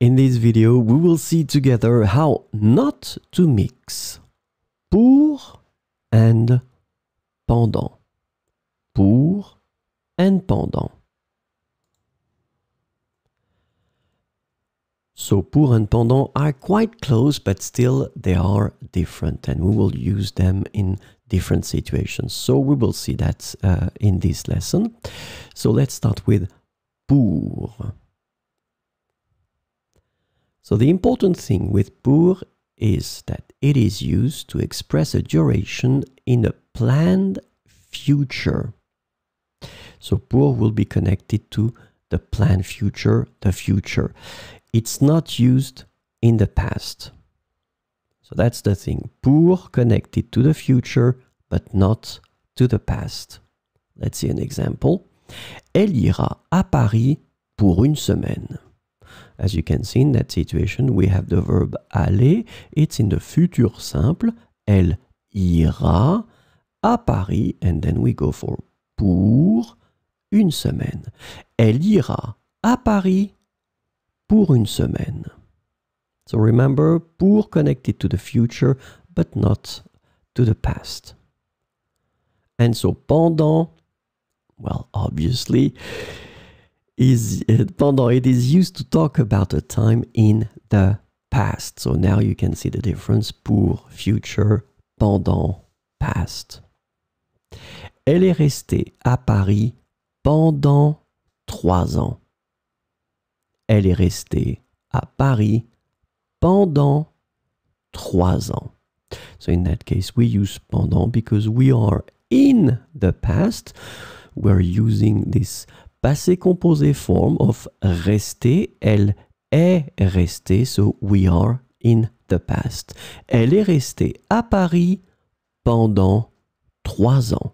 In this video, we will see together how not to mix pour and pendant. Pour and pendant. So pour and pendant are quite close, but still they are different, and we will use them in different situations. So we will see that in this lesson. So let's start with pour. So the important thing with pour is that it is used to express a duration in a planned future. So pour will be connected to the planned future, the future. It's not used in the past. So that's the thing. Pour connected to the future, but not to the past. Let's see an example. Elle ira à Paris pour une semaine. As you can see in that situation, we have the verb aller. It's in the futur simple. Elle ira à Paris. And then we go for pour une semaine. Elle ira à Paris pour une semaine. So remember, pour connected to the future, but not to the past. And so pendant, well, obviously, pendant, it is used to talk about a time in the past. So now you can see the difference. Pour, future, pendant, past. Elle est restée à Paris pendant 3 ans. Elle est restée à Paris pendant 3 ans. So in that case, we use pendant because we are in the past. We're using this passé composé form of rester. Elle est restée, so we are in the past. Elle est restée à Paris pendant 3 ans.